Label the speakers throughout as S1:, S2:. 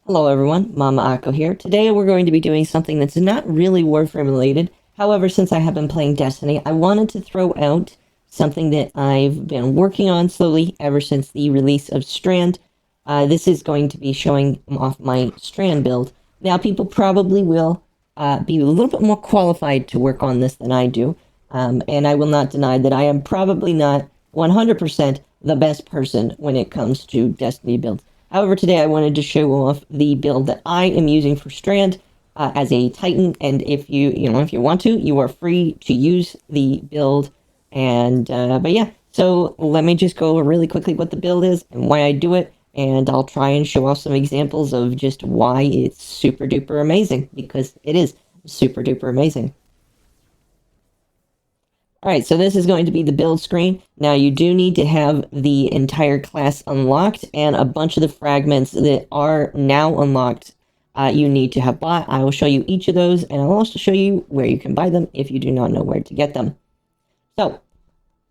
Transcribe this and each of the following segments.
S1: Hello everyone, MommaOcco here. Today we're going to be doing something that's not really Warframe related. However, since I have been playing Destiny, I wanted to throw out something that I've been working on slowly ever since the release of Strand. This is going to be showing off my Strand build. Now, people probably will be a little bit more qualified to work on this than I do, and I will not deny that I am probably not 100% the best person when it comes to Destiny builds. However, today I wanted to show off the build that I am using for Strand as a Titan, and if if you want to, you are free to use the build. And but yeah, so let me just go over really quickly what the build is and why I do it, and I'll try and show off some examples of just why it's super duper amazing, because it is super duper amazing. Alright, so this is going to be the build screen. Now, you do need to have the entire class unlocked, and a bunch of the fragments that are now unlocked you need to have bought. I will show you each of those, and I'll also show you where you can buy them if you do not know where to get them. So,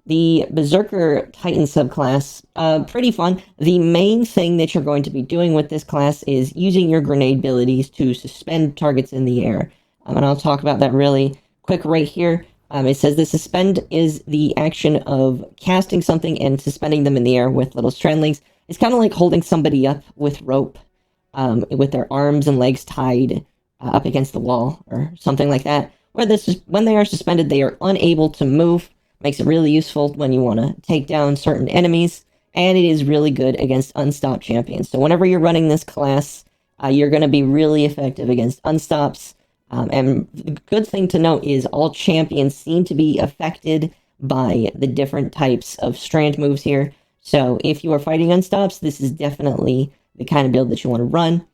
S1: the Berserker Titan subclass, pretty fun. The main thing that you're going to be doing with this class is using your grenade abilities to suspend targets in the air. And I'll talk about that really quick right here. It says the suspend is the action of casting something and suspending them in the air with little strand links. It's kind of like holding somebody up with rope, with their arms and legs tied up against the wall or something like that. Where when they are suspended, they are unable to move. Makes it really useful when you want to take down certain enemies, and it is really good against unstopped champions. So whenever you're running this class, you're going to be really effective against unstops. And the good thing to note is all champions seem to be affected by the different types of strand moves here. So if you are fighting unstops, this is definitely the kind of build that you want to run.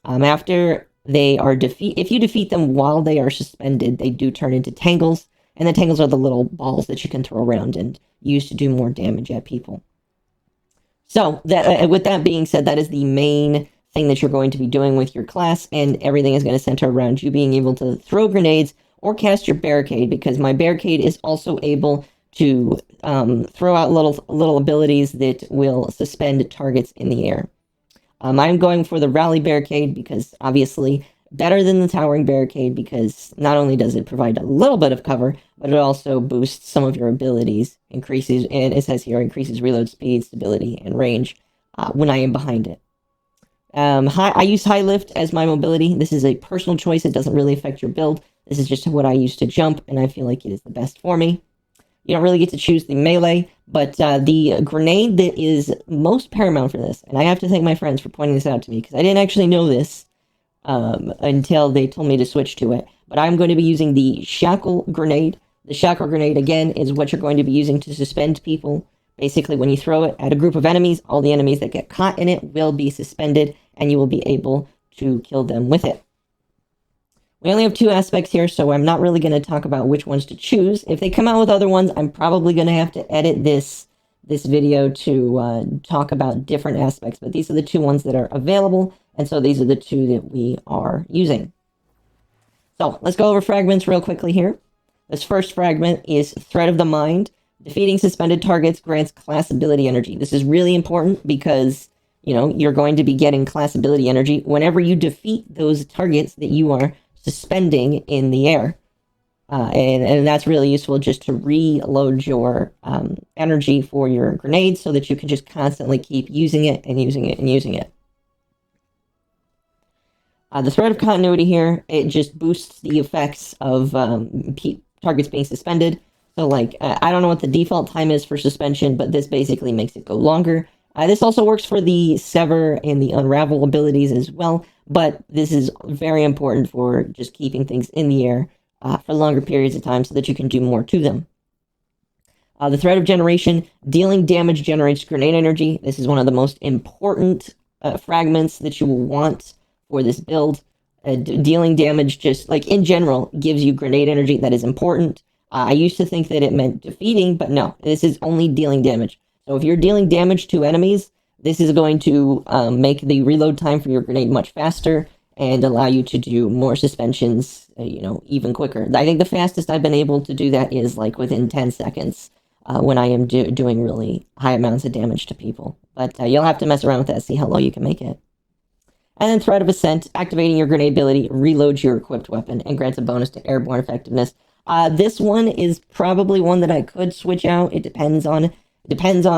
S1: After they are if you defeat them while they are suspended, they do turn into tangles. And the tangles are the little balls that you can throw around and use to do more damage at people. So, with that being said, that is the main thing that you're going to be doing with your class, and everything is going to center around you being able to throw grenades or cast your barricade, because my barricade is also able to throw out little abilities that will suspend targets in the air. I'm going for the rally barricade because obviously better than the towering barricade, because not only does it provide a little bit of cover, but it also boosts some of your abilities, increases, and it says here, increases reload speed, stability, and range when I am behind it. I use high lift as my mobility. This is a personal choice. It doesn't really affect your build. This is just what I use to jump, and I feel like it is the best for me. You don't really get to choose the melee, but the grenade that is most paramount for this, and I have to thank my friends for pointing this out to me, because I didn't actually know this until they told me to switch to it. But I'm going to be using the shackle grenade. The shackle grenade, again, is what you're going to be using to suspend people. Basically, when you throw it at a group of enemies, all the enemies that get caught in it will be suspended, and you will be able to kill them with it. We only have two aspects here, so I'm not really going to talk about which ones to choose. If they come out with other ones, I'm probably going to have to edit this video to talk about different aspects, but these are the two ones that are available, and so these are the two that we are using. So let's go over fragments real quickly here. This first fragment is Thread of the Mind. Defeating suspended targets grants class ability energy. This is really important because, you're going to be getting class ability energy whenever you defeat those targets that you are suspending in the air. And that's really useful just to reload your energy for your grenades so that you can just constantly keep using it and using it and using it. The thread of continuity here, it just boosts the effects of targets being suspended. So, I don't know what the default time is for suspension, but this basically makes it go longer. This also works for the sever and the unravel abilities as well, but this is very important for just keeping things in the air for longer periods of time so that you can do more to them. The thread of generation, dealing damage generates grenade energy. This is one of the most important fragments that you will want for this build. Dealing damage, just in general, gives you grenade energy. That is important. I used to think that it meant defeating, but no, this is only dealing damage. So if you're dealing damage to enemies, this is going to make the reload time for your grenade much faster and allow you to do more suspensions, even quicker. I think the fastest I've been able to do that is within 10 seconds when I am doing really high amounts of damage to people. But you'll have to mess around with that, see how low you can make it. And then Threat of Ascent, activating your grenade ability, reloads your equipped weapon, and grants a bonus to airborne effectiveness. This one is probably one that I could switch out. It depends on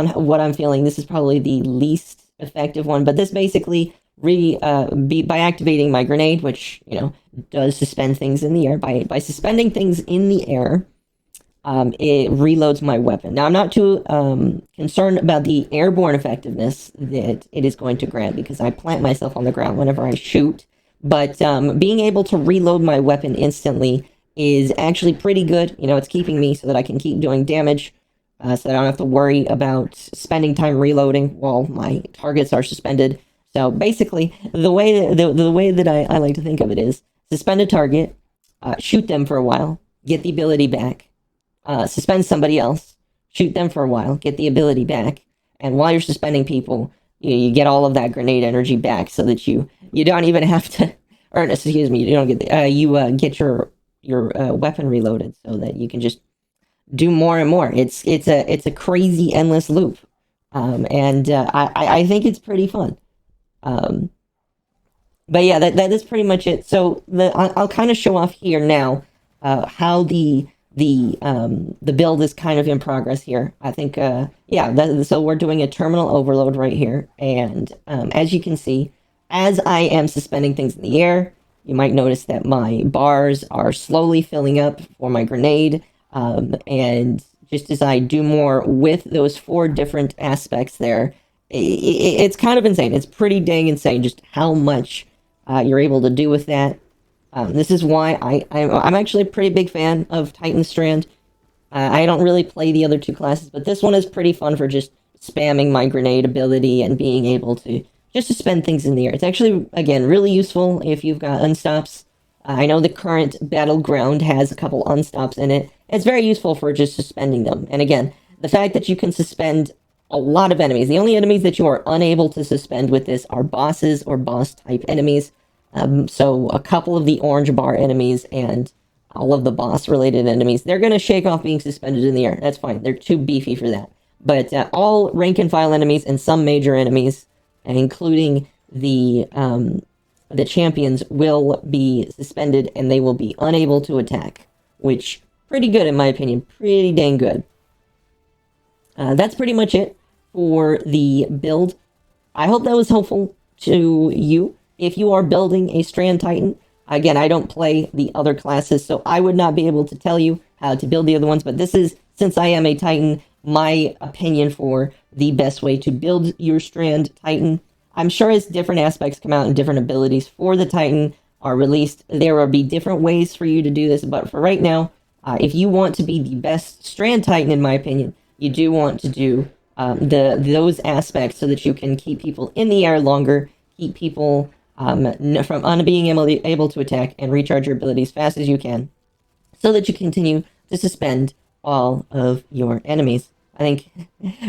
S1: what I'm feeling. This is probably the least effective one, but this basically by activating my grenade, which does suspend things in the air. By suspending things in the air, it reloads my weapon. Now, I'm not too concerned about the airborne effectiveness that it is going to grant, because I plant myself on the ground whenever I shoot. But being able to reload my weapon instantly is actually pretty good. It's keeping me so that I can keep doing damage, so that I don't have to worry about spending time reloading while my targets are suspended. So basically, the way that I like to think of it is suspend a target, shoot them for a while, get the ability back, suspend somebody else, shoot them for a while, get the ability back, and while you're suspending people, you get all of that grenade energy back, so that you don't even have to, or excuse me, you don't get get your weapon reloaded, so that you can just do more and more. It's a crazy endless loop, and I think it's pretty fun. But yeah, that is pretty much it. So I'll kind of show off here now how the build is kind of in progress here. I think so we're doing a terminal overload right here, and as you can see, as I am suspending things in the air, you might notice that my bars are slowly filling up for my grenade, and just as I do more with those 4 different aspects there, it's kind of insane. It's pretty dang insane just how much you're able to do with that. This is why I'm actually a pretty big fan of Titan Strand. I don't really play the other 2 classes, but this one is pretty fun for just spamming my grenade ability and being able to just suspend things in the air. It's actually, again, really useful if you've got unstops. I know the current Battleground has a couple unstops in it. It's very useful for just suspending them. And again, the fact that you can suspend a lot of enemies. The only enemies that you are unable to suspend with this are bosses or boss-type enemies. So a couple of the orange bar enemies and all of the boss-related enemies, they're going to shake off being suspended in the air. That's fine. They're too beefy for that. But all rank-and-file enemies and some major enemies, including the champions, will be suspended and they will be unable to attack, which pretty good in my opinion. Pretty dang good. That's pretty much it for the build. I hope that was helpful to you. If you are building a Strand Titan, again, I don't play the other classes, so I would not be able to tell you how to build the other ones, but this is, since I am a Titan, my opinion for the best way to build your Strand Titan. I'm sure as different aspects come out and different abilities for the Titan are released, there will be different ways for you to do this, but for right now, if you want to be the best Strand Titan, in my opinion, you do want to do those aspects so that you can keep people in the air longer, keep people from being able to attack, and recharge your abilities as fast as you can, so that you continue to suspend all of your enemies. I think,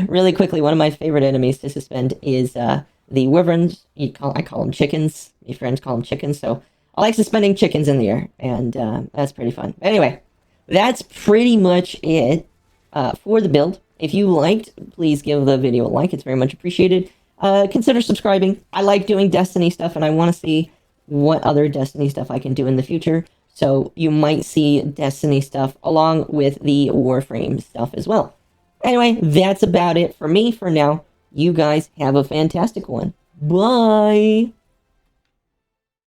S1: really quickly, one of my favorite enemies to suspend is the wyverns. I call them chickens. My friends call them chickens, so I like suspending chickens in the air, and that's pretty fun. Anyway, that's pretty much it for the build. If you liked, please give the video a like. It's very much appreciated. Consider subscribing. I like doing Destiny stuff, and I want to see what other Destiny stuff I can do in the future. So you might see Destiny stuff along with the Warframe stuff as well. Anyway, that's about it for me for now. You guys have a fantastic one. Bye!